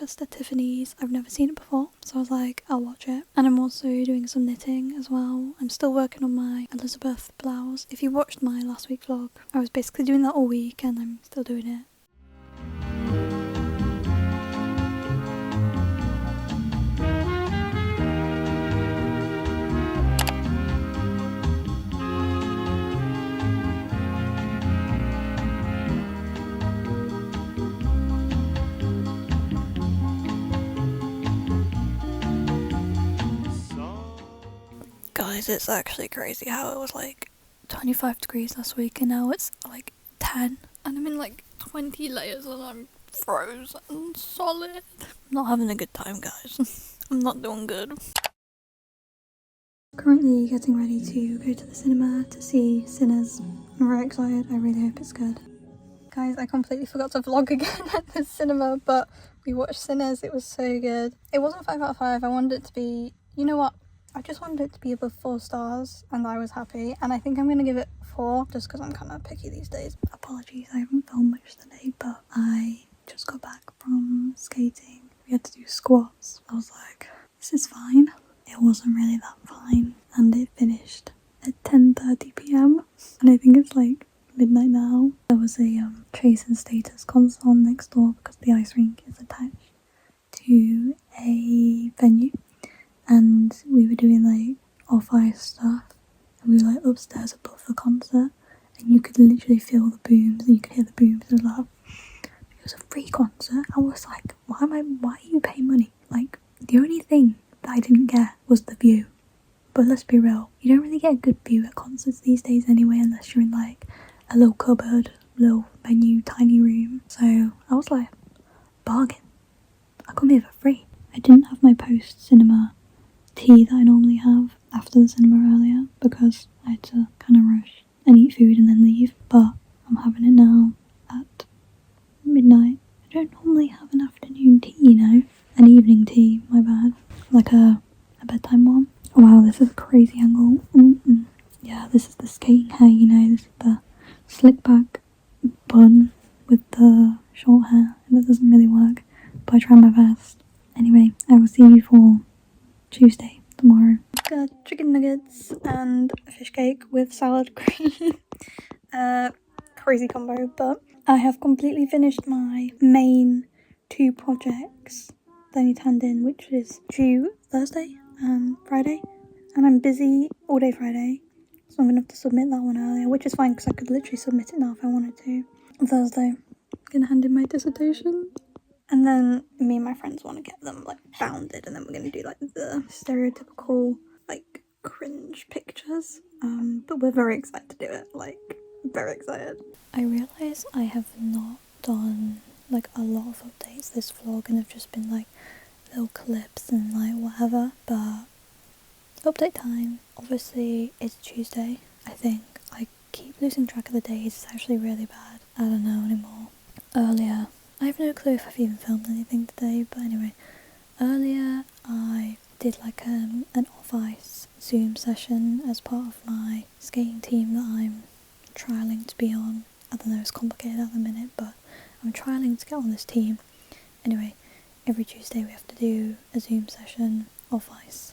first at Tiffany's. I've never seen it before, so I was like, I'll watch it. And I'm also doing some knitting as well. I'm still working on my Elizabeth blouse. If you watched my last week vlog, I was basically doing that all week and I'm still doing it. Guys, it's actually crazy how it was like 25 degrees last week and now it's like 10 and I'm in like 20 layers and I'm frozen solid. I'm not having a good time, guys. I'm not doing good. Currently getting ready to go to the cinema to see Sinners. I'm very excited. I really hope it's good. Guys, I completely forgot to vlog again at the cinema, but we watched Sinners. It was so good. It wasn't 5 out of 5. I wanted it to be, you know what? I just wanted it to be above 4 stars and I was happy. And I think I'm going to give it 4 just because I'm kind of picky these days. Apologies, I haven't filmed much today, but I just got back from skating. We had to do squats. I was like, this is fine. It wasn't really that fine. And it finished at 10:30 p.m. And I think it's like midnight now. There was a Chase and Status console next door because the ice rink is attached to a venue. And we were doing like off-ice stuff, and we were like upstairs above the concert, and you could literally feel the booms, and you could hear the booms as well. It was a free concert. I was like, why are you paying money? Like, the only thing that I didn't get was the view. But let's be real, you don't really get a good view at concerts these days anyway, unless you're in like a little cupboard, little venue, tiny room. So I was like, bargain. I come here for free. I didn't have my post-cinema tea that I normally have after the cinema earlier because I had to kind of rush and eat food and then leave, but I'm having it now at midnight. I don't normally have an afternoon tea, you know, an evening tea, my bad, like a bedtime one. Wow, this is a crazy angle. Yeah, this is the skating hair, you know, this is the slick back bun with the short hair. That doesn't really work, but I try my best. Anyway, I will see you for Tuesday, tomorrow. Got chicken nuggets and a fish cake with salad cream. Crazy combo, but I have completely finished my main 2 projects that I need to hand in, which is due Thursday and Friday, and I'm busy all day Friday, so I'm gonna have to submit that one earlier, which is fine because I could literally submit it now if I wanted to. On Thursday, I'm gonna hand in my dissertation. And then me and my friends want to get them like bounded, and then we're going to do like the stereotypical like cringe pictures. But we're very excited to do it, like very excited. I realise I have not done like a lot of updates this vlog and have just been like little clips and like whatever, but update time. Obviously it's Tuesday, I think. I keep losing track of the days, it's actually really bad. I don't know anymore. Earlier, I have no clue if I've even filmed anything today, but anyway, earlier I did like an off-ice Zoom session as part of my skating team that I'm trialling to be on. I don't know, it's complicated at the minute, but I'm trialling to get on this team. Anyway, every Tuesday we have to do a Zoom session off-ice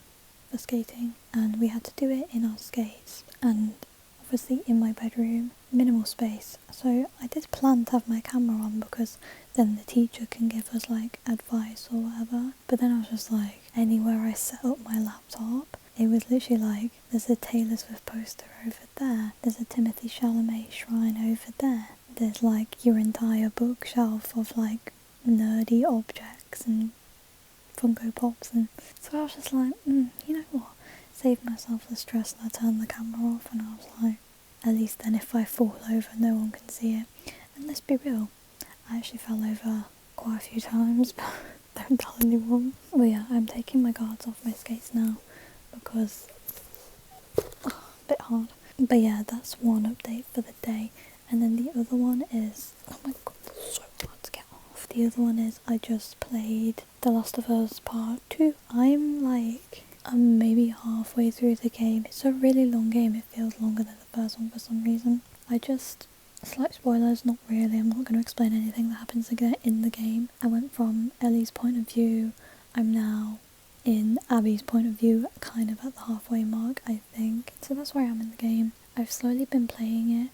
for skating, and we had to do it in our skates, and obviously in my bedroom, minimal space, so I did plan to have my camera on because then the teacher can give us like advice or whatever, but then I was just like, anywhere I set up my laptop, it was literally like, there's a Taylor Swift poster over there, there's a Timothy Chalamet shrine over there, there's like your entire bookshelf of like nerdy objects and Funko Pops, and so I was just like, you know what, save myself the stress, and I turned the camera off, and I was like, at least then if I fall over no one can see it. And let's be real, I actually fell over quite a few times, but don't tell anyone. But yeah, I'm taking my guards off my skates now because a bit hard. But yeah, that's one update for the day, and then the other one is, oh my god, that's so hard to get off. The other one is I just played The Last of Us Part 2. I'm maybe halfway through the game. It's a really long game, it feels longer than the first one for some reason. I just Slight spoilers, not really, I'm not going to explain anything that happens again in the game. I went from Ellie's point of view, I'm now in Abby's point of view, kind of at the halfway mark, I think. So that's where I am in the game. I've slowly been playing it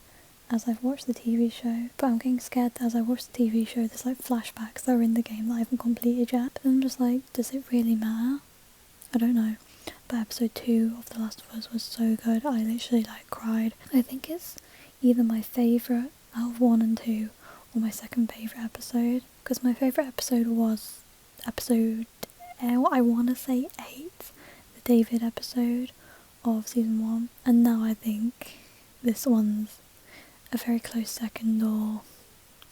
as I've watched the TV show, but I'm getting scared that as I watch the TV show there's like flashbacks that are in the game that I haven't completed yet. But I'm just like, does it really matter? I don't know. But episode 2 of The Last of Us was so good, I literally like cried. I think it's either my favourite out of 1 and 2 or my second favourite episode, because my favourite episode was episode, I want to say 8, the David episode of season 1, and now I think this one's a very close second, or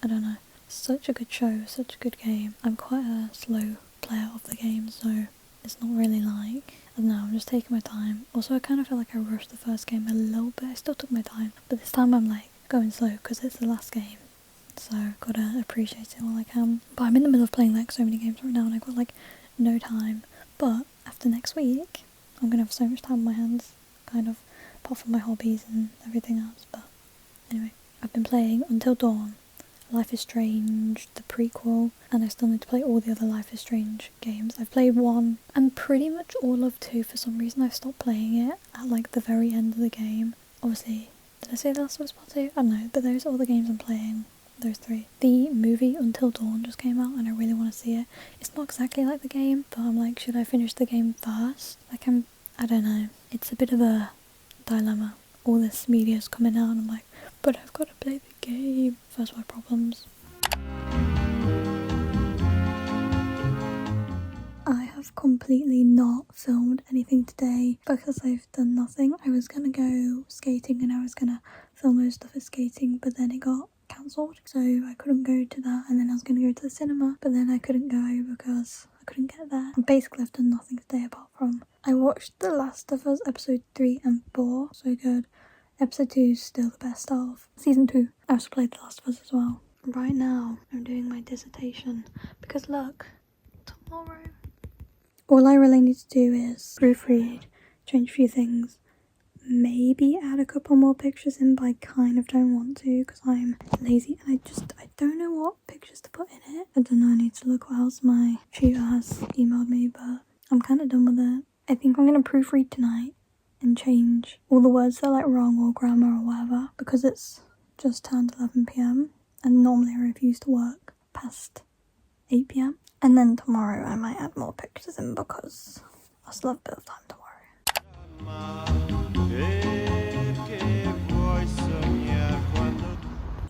I don't know. Such a good show, such a good game. I'm quite a slow player of the game, so it's not really like, I don't know, I'm just taking my time. Also, I kind of feel like I rushed the first game a little bit. I still took my time, but this time I'm like going slow because it's the last game, so gotta appreciate it while I can. But I'm in the middle of playing like so many games right now and I've got like no time. But after next week I'm gonna have so much time on my hands, kind of, apart from my hobbies and everything else. But anyway, I've been playing Until Dawn, Life is Strange, the prequel, and I still need to play all the other Life is Strange games. I've played 1 and pretty much all of 2. For some reason I've stopped playing it at like the very end of the game. Obviously, did I say The Last of Us Part 2? I don't know, but those are all the games I'm playing, those 3. The movie Until Dawn just came out and I really want to see it. It's not exactly like the game, but I'm like, should I finish the game first? Like I don't know. It's a bit of a dilemma. All this media's coming out and I'm like, but I've got to play the game. First world problems. I have completely not filmed anything today because I've done nothing. I was gonna go skating and I was gonna film most of the skating, but then it got cancelled, so I couldn't go to that. And then I was gonna go to the cinema, but then I couldn't go because I couldn't get there. And basically I've done nothing today apart from I watched The Last of Us episode 3 and 4, so good. Episode 2 is still the best of season 2. I also played The Last of Us as well. Right now, I'm doing my dissertation because look, tomorrow. All I really need to do is proofread, change a few things, maybe add a couple more pictures in, but I kind of don't want to because I'm lazy and I don't know what pictures to put in it. I don't know, I need to look what else my tutor has emailed me, but I'm kind of done with it. I think I'm going to proofread tonight and change all the words that are like wrong or grammar or whatever, because it's just turned 11 PM and normally I refuse to work past 8 PM. And then tomorrow I might add more pictures in because I still have a bit of time tomorrow.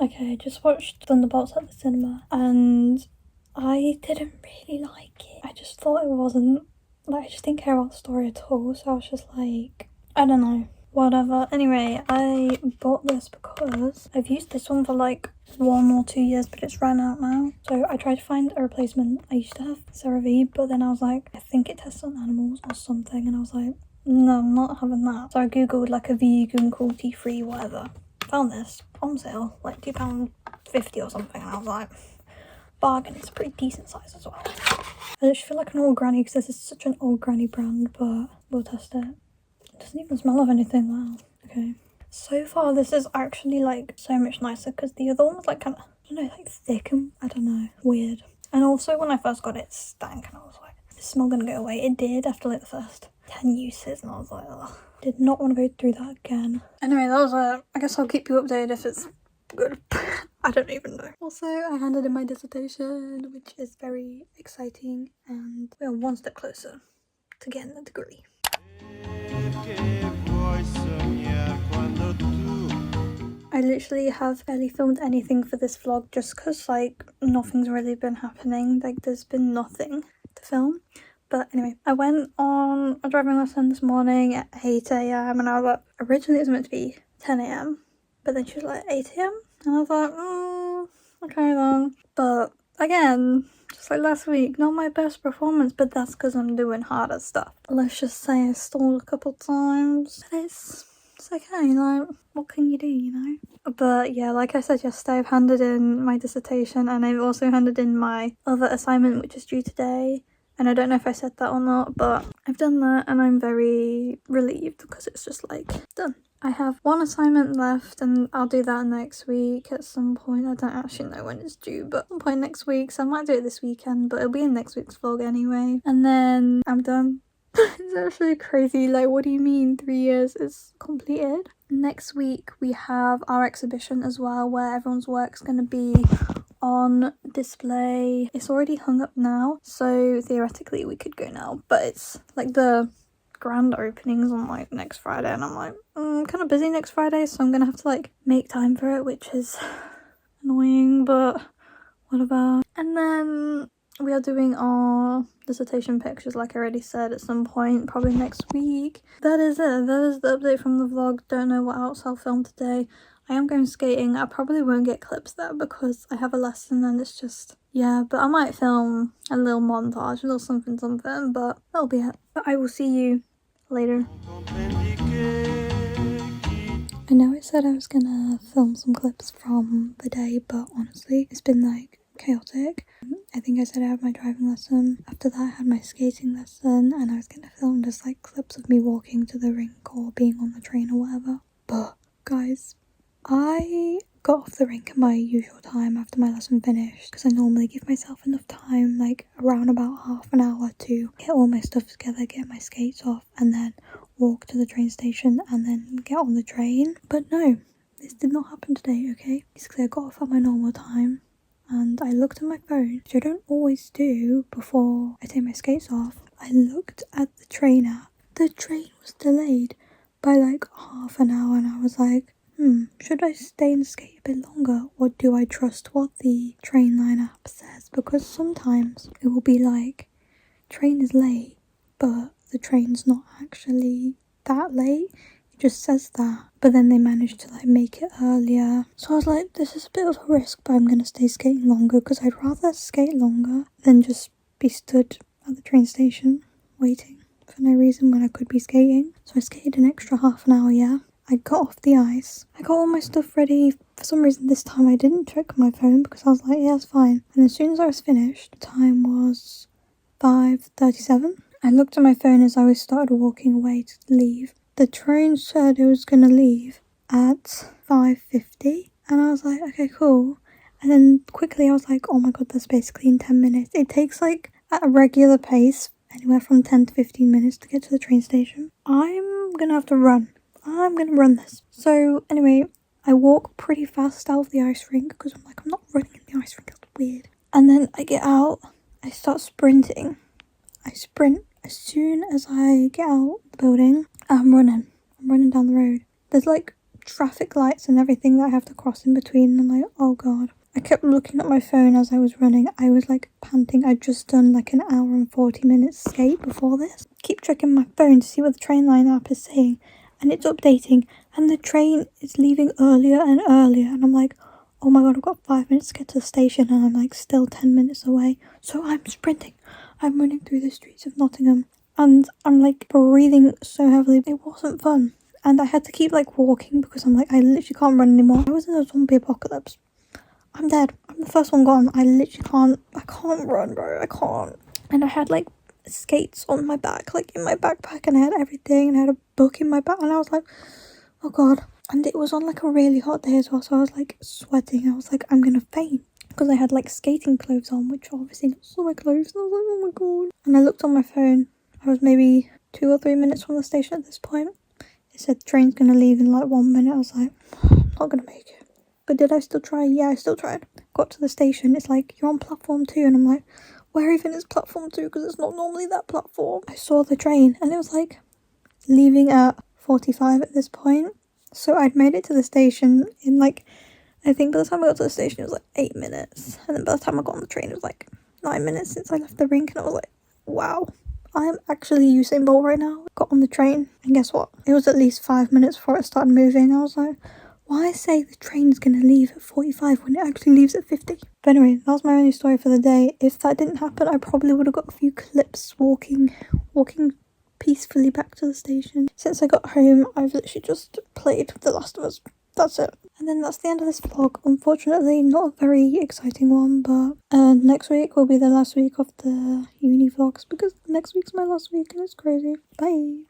Okay, I just watched Thunderbolts at the cinema and I didn't really like it. I just thought it wasn't, like, I just didn't care about the story at all, so I was just like, I don't know, whatever. Anyway, I bought this because I've used this one for like 1 or 2 years, but it's run out now. So I tried to find a replacement. I used to have CeraVe, but then I was like, I think it tests on animals or something, and I was like, no, I'm not having that. So I googled like a vegan, cruelty-free, whatever. Found this on sale, like £2.50 or something, and I was like, bargain. It's a pretty decent size as well. I literally feel like an old granny because this is such an old granny brand, but we'll test it. It doesn't even smell of anything. Wow. Okay. So far, this is actually like so much nicer because the other one was like kind of, I don't know, like thick and I don't know, weird. And also when I first got it, it stank and I was like, is this smell gonna go away? It did after like the first 10 uses and I was like, ugh. Did not want to go through that again. Anyway, that was I guess I'll keep you updated if it's good. I don't even know. Also, I handed in my dissertation, which is very exciting, and we're one step closer to getting the degree. I literally have barely filmed anything for this vlog just because like nothing's really been happening. Like there's been nothing to film. But anyway, I went on a driving lesson this morning at 8 AM and I was like, originally it was meant to be 10 AM, but then she was like 8 AM and I was like, okay then. But again, just like last week, not my best performance, but that's because I'm doing harder stuff. Let's just say I stalled a couple times, but it's okay, like, what can you do, you know? But yeah, like I said yesterday, I've handed in my dissertation and I've also handed in my other assignment, which is due today. And I don't know if I said that or not, but I've done that and I'm very relieved because it's just like done. I have one assignment left and I'll do that next week at some point. I don't actually know when it's due, but at some point next week. So I might do it this weekend, but it'll be in next week's vlog anyway. And then I'm done. It's actually crazy. Like, what do you mean 3 years is completed? Next week we have our exhibition as well, where everyone's work's gonna be on display. It's already hung up now, so theoretically we could go now, but it's like the grand openings on like next Friday, and I'm like kind of busy next Friday, so I'm gonna have to like make time for it, which is annoying, but whatever. And then we are doing our dissertation pictures, like I already said, at some point, probably next week. That is it. That is the update from the vlog. Don't know what else I'll film today. I am going skating. I probably won't get clips there because I have a lesson and it's just, yeah, but I might film a little montage, a little something, but that'll be it. But I will see you later. I know I said I was gonna film some clips from the day, but honestly, it's been like chaotic. I think I said I had my driving lesson. After that, I had my skating lesson, and I was gonna film just like clips of me walking to the rink or being on the train or whatever. But guys, I got off the rink at my usual time after my lesson finished, because I normally give myself enough time, like around about half an hour, to get all my stuff together, get my skates off, and then walk to the train station and then get on the train. But no, this did not happen today, okay? Basically, I got off at my normal time and I looked at my phone, which I don't always do before I take my skates off. I looked at the train app. The train was delayed by like half an hour, and I was like, should I stay and skate a bit longer, or do I trust what the train line app says? Because sometimes it will be like, train is late, but the train's not actually that late. It just says that, but then they managed to like make it earlier. So I was like, this is a bit of a risk, but I'm gonna stay skating longer, because I'd rather skate longer than just be stood at the train station waiting for no reason when I could be skating. So I skated an extra half an hour, yeah. I got off the ice. I got all my stuff ready. For some reason this time I didn't check my phone, because I was like, yeah, it's fine. And as soon as I was finished, the time was 5:37. I looked at my phone as I started walking away to leave. The train said it was going to leave at 5:50, and I was like, okay, cool. And then quickly I was like, oh my god, that's basically in 10 minutes. It takes like at a regular pace anywhere from 10 to 15 minutes to get to the train station. I'm going to have to run. I'm going to run this. So anyway, I walk pretty fast out of the ice rink, because I'm like, I'm not running in the ice rink, that's weird. And then I get out, I start sprinting. I sprint. As soon as I get out the building, I'm running down the road. There's like traffic lights and everything that I have to cross in between, and I'm like, oh god. I kept looking at my phone as I was running. I was like panting. I'd just done like an hour and 40 minutes skate before this. Keep checking my phone to see what the train line app is saying, and it's updating, and the train is leaving earlier and earlier, and I'm like, oh my god, I've got 5 minutes to get to the station, and I'm like still 10 minutes away. So I'm sprinting. I'm running through the streets of Nottingham, and I'm like breathing so heavily. It wasn't fun, and I had to keep like walking, because I'm like, I literally can't run anymore. I was in a zombie apocalypse. I'm dead. I'm the first one gone. I literally can't run, bro. I can't. And I had like skates on my back, like in my backpack, and I had everything, and I had a book in my back, and I was like, oh god. And it was on like a really hot day as well, so I was like sweating. I was like, I'm gonna faint, because I had like skating clothes on, which were obviously not summer clothes. And I was like, oh my god. And I looked on my phone. I was maybe 2 or 3 minutes from the station at this point. It said train's gonna leave in like 1 minute. I was like, I'm not gonna make it. But did I still try? Yeah, I still tried. Got to the station. It's like, you're on platform 2, and I'm like, where even is platform 2? Because it's not normally that platform. I saw the train, and it was like leaving at 45 at this point. So I'd made it to the station in like, I think by the time I got to the station it was like 8 minutes, and then by the time I got on the train it was like 9 minutes since I left the rink, and I was like, wow, I am actually Usain Bolt right now. Got on the train, and guess what? It was at least 5 minutes before it started moving. I was like, why say the train's gonna leave at 45 when it actually leaves at 50? But anyway, that was my only story for the day. If that didn't happen, I probably would have got a few clips walking peacefully back to the station. Since I got home, I've literally just played The Last of Us. That's it. And then that's the end of this vlog. Unfortunately, not a very exciting one, but next week will be the last week of the uni vlogs, because next week's my last week and it's crazy. Bye.